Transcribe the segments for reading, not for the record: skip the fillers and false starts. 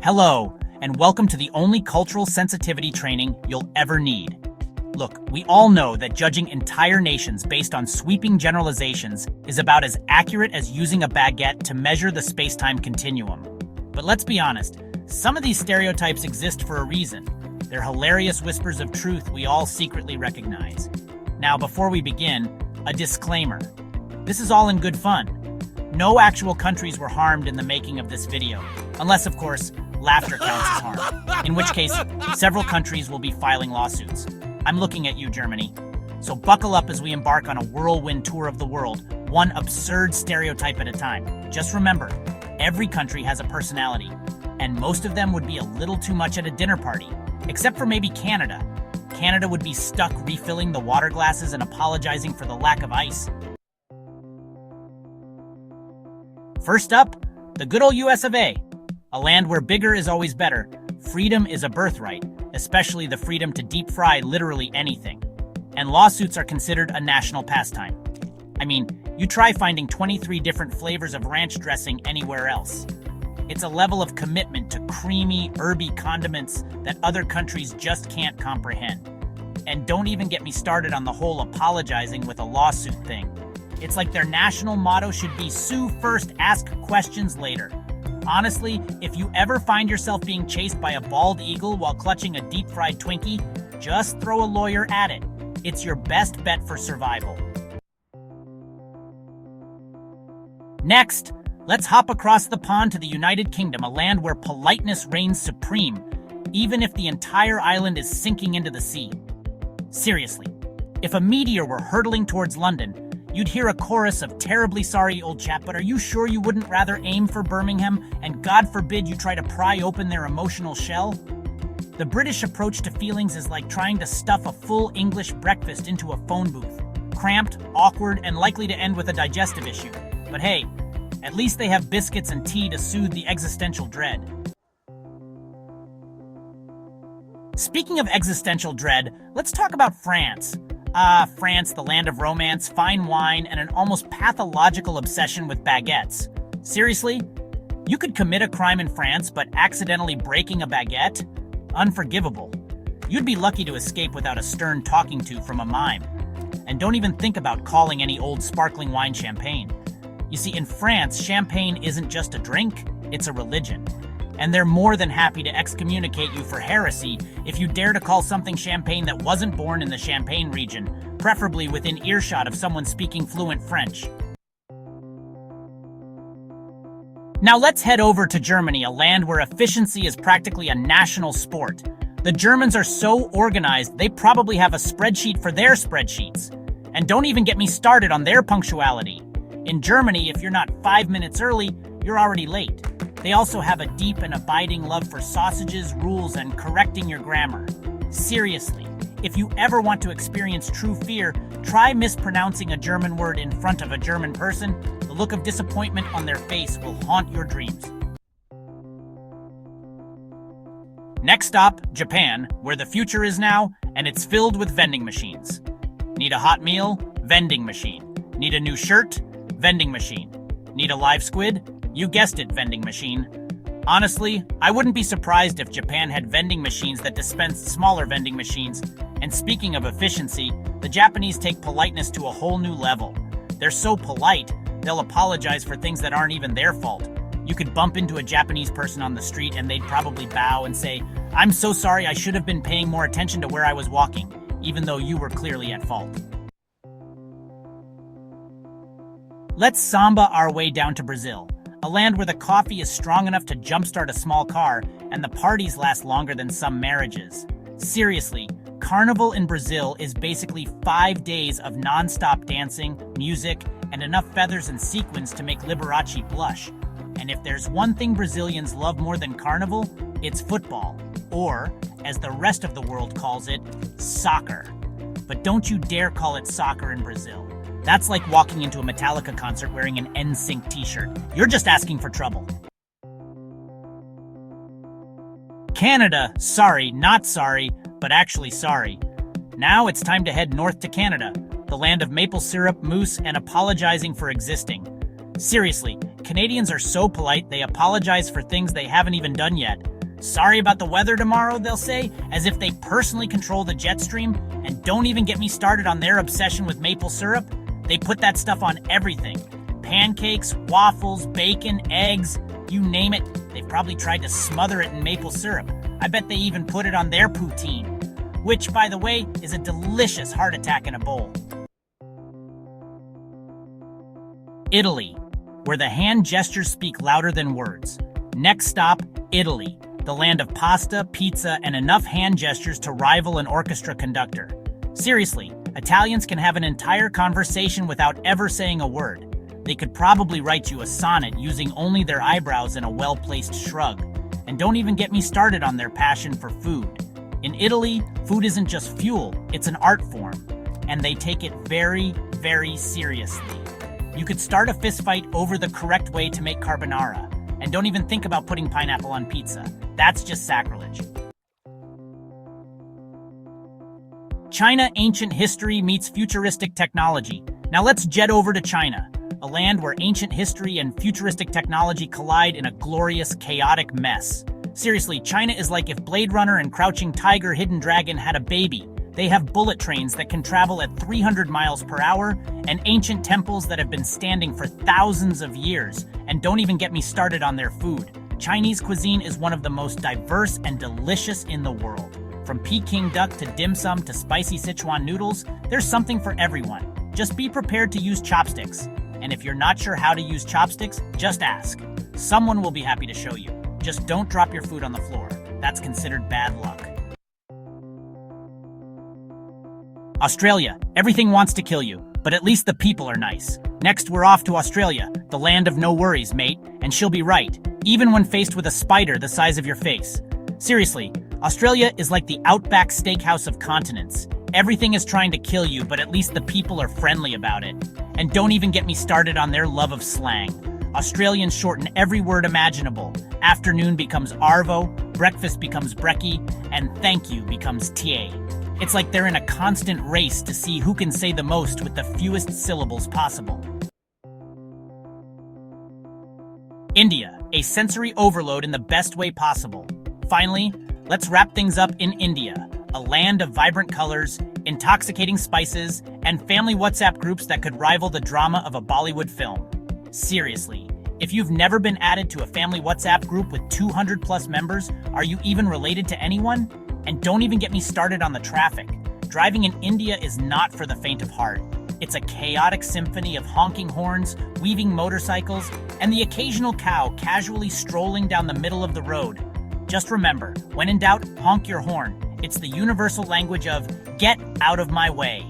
Hello, and welcome to the only cultural sensitivity training you'll ever need. Look, we all know that judging entire nations based on sweeping generalizations is about as accurate as using a baguette to measure the space-time continuum. But let's be honest, some of these stereotypes exist for a reason. They're hilarious whispers of truth we all secretly recognize. Now, before we begin, a disclaimer. This is all in good fun. No actual countries were harmed in the making of this video, unless, of course, laughter counts as harm, in which case several countries will be filing lawsuits. I'm looking at you, Germany. So buckle up as we embark on a whirlwind tour of the world, one absurd stereotype at a time. Just remember, every country has a personality, and most of them would be a little too much at a dinner party, except for maybe Canada. Canada would be stuck refilling the water glasses and apologizing for the lack of ice. First up, the good old US of A. A land where bigger is always better. Freedom is a birthright, especially the freedom to deep fry literally anything. And lawsuits are considered a national pastime. I mean, you try finding 23 different flavors of ranch dressing anywhere else. It's a level of commitment to creamy, herby condiments that other countries just can't comprehend. And don't even get me started on the whole apologizing with a lawsuit thing. It's like their national motto should be sue first, ask questions later. Honestly, if you ever find yourself being chased by a bald eagle while clutching a deep-fried Twinkie, just throw a lawyer at it. It's your best bet for survival. Next, let's hop across the pond to the United Kingdom, a land where politeness reigns supreme, even if the entire island is sinking into the sea. Seriously, if a meteor were hurtling towards London, you'd hear a chorus of terribly sorry old chap, but are you sure you wouldn't rather aim for Birmingham and God forbid you try to pry open their emotional shell? The British approach to feelings is like trying to stuff a full English breakfast into a phone booth. Cramped, awkward, and likely to end with a digestive issue. But hey, at least they have biscuits and tea to soothe the existential dread. Speaking of existential dread, let's talk about France. France, the land of romance, fine wine, and an almost pathological obsession with baguettes. Seriously? You could commit a crime in France, but accidentally breaking a baguette? Unforgivable. You'd be lucky to escape without a stern talking to from a mime. And don't even think about calling any old sparkling wine champagne. You see, in France, champagne isn't just a drink, it's a religion. And they're more than happy to excommunicate you for heresy if you dare to call something champagne that wasn't born in the Champagne region, preferably within earshot of someone speaking fluent French. Now let's head over to Germany, a land where efficiency is practically a national sport. The Germans are so organized, they probably have a spreadsheet for their spreadsheets. And don't even get me started on their punctuality. In Germany, if you're not 5 minutes early, you're already late. They also have a deep and abiding love for sausages, rules, and correcting your grammar. Seriously, if you ever want to experience true fear, try mispronouncing a German word in front of a German person. The look of disappointment on their face will haunt your dreams. Next stop, Japan, where the future is now, and it's filled with vending machines. Need a hot meal? Vending machine. Need a new shirt? Vending machine. Need a live squid? You guessed it, vending machine. Honestly, I wouldn't be surprised if Japan had vending machines that dispensed smaller vending machines. And speaking of efficiency, the Japanese take politeness to a whole new level. They're so polite, they'll apologize for things that aren't even their fault. You could bump into a Japanese person on the street and they'd probably bow and say, "I'm so sorry, I should have been paying more attention to where I was walking," even though you were clearly at fault. Let's samba our way down to Brazil. A land where the coffee is strong enough to jumpstart a small car, and the parties last longer than some marriages. Seriously, Carnival in Brazil is basically 5 days of non-stop dancing, music, and enough feathers and sequins to make Liberace blush. And if there's one thing Brazilians love more than Carnival, it's football. Or, as the rest of the world calls it, soccer. But don't you dare call it soccer in Brazil. That's like walking into a Metallica concert wearing an NSYNC t-shirt. You're just asking for trouble. Canada, sorry, not sorry, but actually sorry. Now it's time to head north to Canada, the land of maple syrup, moose, and apologizing for existing. Seriously, Canadians are so polite they apologize for things they haven't even done yet. Sorry about the weather tomorrow, they'll say, as if they personally control the jet stream. And don't even get me started on their obsession with maple syrup. They put that stuff on everything. Pancakes, waffles, bacon, eggs, you name it. They've probably tried to smother it in maple syrup. I bet they even put it on their poutine, which, by the way, is a delicious heart attack in a bowl. Italy, where the hand gestures speak louder than words. Next stop, Italy, the land of pasta, pizza, and enough hand gestures to rival an orchestra conductor. Seriously, Italians can have an entire conversation without ever saying a word. They could probably write you a sonnet using only their eyebrows and a well-placed shrug. And don't even get me started on their passion for food. In Italy, food isn't just fuel, it's an art form. And they take it very, very seriously. You could start a fistfight over the correct way to make carbonara. And don't even think about putting pineapple on pizza. That's just sacrilege. China ancient history meets futuristic technology. Now let's jet over to China, a land where ancient history and futuristic technology collide in a glorious, chaotic mess. Seriously, China is like if Blade Runner and Crouching Tiger, Hidden Dragon had a baby. They have bullet trains that can travel at 300 miles per hour and ancient temples that have been standing for thousands of years. And don't even get me started on their food. Chinese cuisine is one of the most diverse and delicious in the world. From Peking duck to dim sum to spicy Sichuan noodles, there's something for everyone. Just be prepared to use chopsticks. And if you're not sure how to use chopsticks, just ask. Someone will be happy to show you. Just don't drop your food on the floor. That's considered bad luck. Australia. Everything wants to kill you, but at least the people are nice. Next, we're off to Australia, the land of no worries, mate. And she'll be right, even when faced with a spider the size of your face. Seriously, Australia is like the Outback Steakhouse of continents. Everything is trying to kill you, but at least the people are friendly about it. And don't even get me started on their love of slang. Australians shorten every word imaginable. Afternoon becomes arvo, breakfast becomes brekkie, and thank you becomes tie. It's like they're in a constant race to see who can say the most with the fewest syllables possible. India, a sensory overload in the best way possible. Finally, let's wrap things up in India, a land of vibrant colors, intoxicating spices, and family WhatsApp groups that could rival the drama of a Bollywood film. Seriously, if you've never been added to a family WhatsApp group with 200 plus members, are you even related to anyone? And don't even get me started on the traffic. Driving in India is not for the faint of heart. It's a chaotic symphony of honking horns, weaving motorcycles, and the occasional cow casually strolling down the middle of the road. Just remember, when in doubt, honk your horn. It's the universal language of, get out of my way.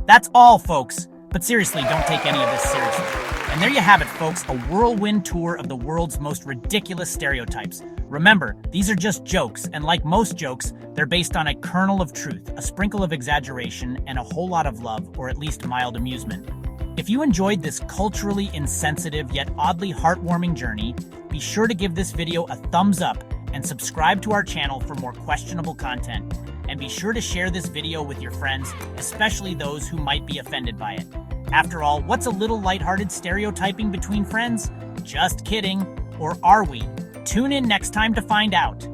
That's all, folks. But seriously, don't take any of this seriously. And there you have it, folks, a whirlwind tour of the world's most ridiculous stereotypes. Remember, these are just jokes, and like most jokes, they're based on a kernel of truth, a sprinkle of exaggeration, and a whole lot of love, or at least mild amusement. If you enjoyed this culturally insensitive yet oddly heartwarming journey, be sure to give this video a thumbs up and subscribe to our channel for more questionable content. And be sure to share this video with your friends, especially those who might be offended by it. After all, what's a little lighthearted stereotyping between friends? Just kidding. Or are we? Tune in next time to find out.